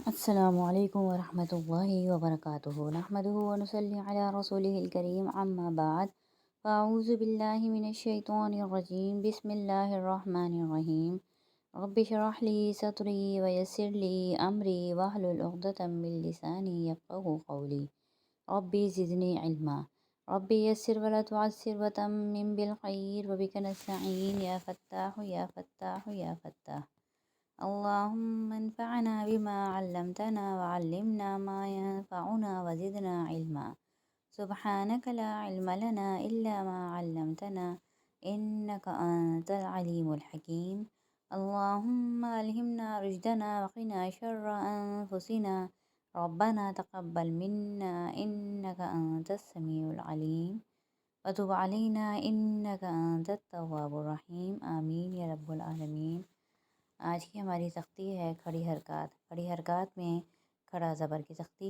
السلام علیکم ورحمۃ اللہ وبرکاتہ نحمده ونصلی علی رسولہ الکریم اما بعد فاعوذ باللہ من الشیطان الرجیم بسم اللہ الرحمن الرحیم رب اشرح لی صدری ویسر لی امری واحلل عقدۃ من لسانی یفقہوا قولی ربی زدنی علما ربی یسر ولا تعسر وتمم بالخیر وبک نستعین یا فتاح یا فتاح یا فتاح اللهم انفعنا بما علمتنا وعلمنا ما ينفعنا وزدنا علما سبحانك لا علم لنا إلا ما علمتنا إنك أنت العليم الحكيم اللهم ألهمنا رشدنا وقنا شر أنفسنا ربنا تقبل منا إنك أنت السميع العليم وتب علينا إنك أنت التواب الرحيم آمين يا رب العالمين۔ آج کی ہماری سختی ہے کھڑی حرکات۔ کھڑی حرکات میں کھڑا زبر کی سختی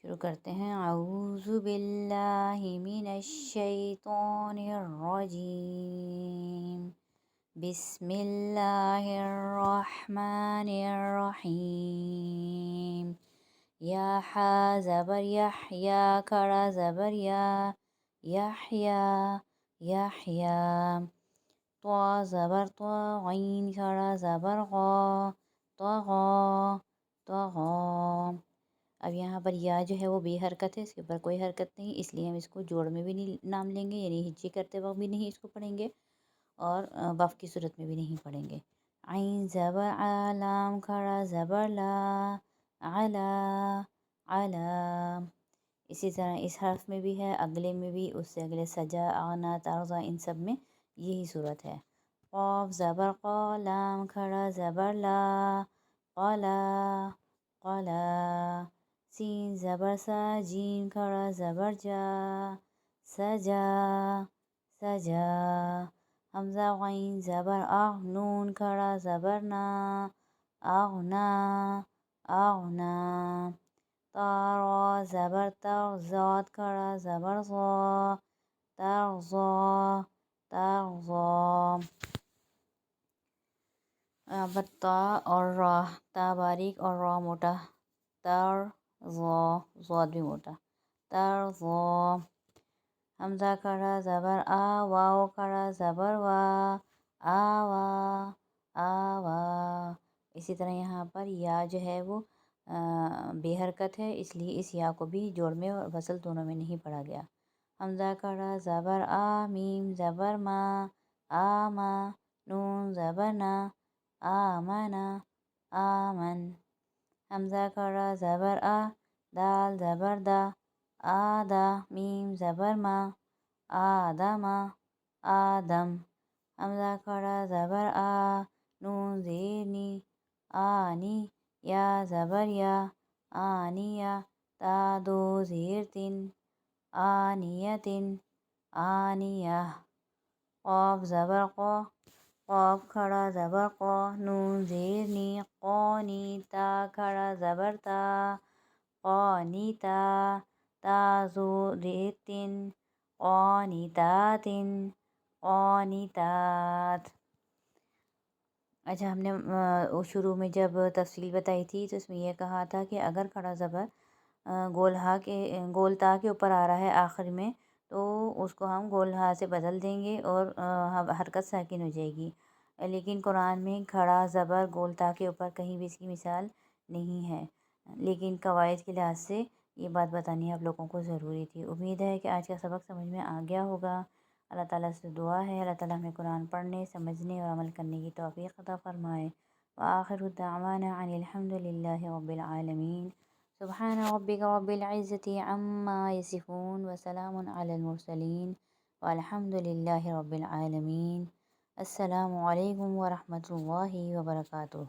شروع کرتے ہیں۔ اعوذ باللہ من الشیطان الرجیم بسم اللہ الرحمن الرحیم۔ یا حا زبر یح، یا کھڑا زبر یا، یحیا یحیا۔ طا زبر طا، غین کھڑا زبر غا، طغا طغا۔ اب یہاں پر یا جو ہے وہ بے حرکت ہے، اس کے اوپر کوئی حرکت نہیں، اس لیے ہم اس کو جوڑ میں بھی نہیں نام لیں گے، یعنی ہجی کرتے وقت بھی نہیں اس کو پڑھیں گے، اور وقف کی صورت میں بھی نہیں پڑھیں گے۔ عین زبر آ، لام کھڑا زبر لا، علا علا۔ اسی طرح اس حرف میں بھی ہے، اگلے میں بھی، اس سے اگلے سجا، اغنا، تغزا، ان سب میں یہی صورت ہے۔ قاف زبر قا، لام کھڑا زبر لا، قلا قلا۔ سین زبر سا، جیم کھڑا زبر جا، سجا سجا۔ حمزہ غین زبر اغ، نون کھڑا زبر نا، اغنا اغنا۔ تا را زبر تغ، زاد کھڑا زبر ضا، تغضا تغضا۔ یہاں پر تا اور را، تا باریک اور را موٹا، ترضا، ضاد بھی موٹا، ترضا۔ حمزہ کھڑا زبر آ، واو کھڑا زبر وا، آوا آوا۔ اسی طرح یہاں پر یا جو ہے وہ بے حرکت ہے، اس لیے اس یا کو بھی جوڑ میں اور وصل دونوں میں نہیں پڑھا گیا۔ حمزہ کھڑا زبر آ، میم زبر ما، آما، نون زبر نا، آمنا آمن۔ حمزہ کھڑا زبر آ، دال زبر دا، آدا، میم زبر ما، آدما آدم۔ حمزہ کھڑا زبر آ، نون زیر نی، آنی، یا زبر یا، آنیہ، تا دو زیر تن، آنیتن آنیہ۔ قاف زبر قا، قاف کھڑا زبر قا، نون زیر نی، قانی، تا کھڑا زبر تا، قانیتا، تا زو زیر تن، قانتاتن قانتات۔ اچھا، ہم نے شروع میں جب تفصیل بتائی تھی تو اس میں یہ کہا تھا کہ اگر کھڑا زبر گول تا کے اوپر آ رہا ہے آخر میں، تو اس کو ہم گول ہا سے بدل دیں گے اور حرکت ساکن ہو جائے گی، لیکن قرآن میں کھڑا زبر گول تا کے اوپر کہیں بھی اس کی مثال نہیں ہے، لیکن قواعد کے لحاظ سے یہ بات بتانی آپ لوگوں کو ضروری تھی۔ امید ہے کہ آج کا سبق سمجھ میں آ گیا ہوگا۔ اللہ تعالیٰ سے دعا ہے اللہ تعالیٰ ہمیں قرآن پڑھنے، سمجھنے اور عمل کرنے کی توفیق عطا فرمائے۔ وآخر دعوانا ان الحمد للہ رب العالمین۔ سبحان ربک رب العزة عما یصفون وسلام علی المرسلین والحمد للہ رب العالمین۔ السلام علیکم ورحمۃ اللہ وبرکاتہ۔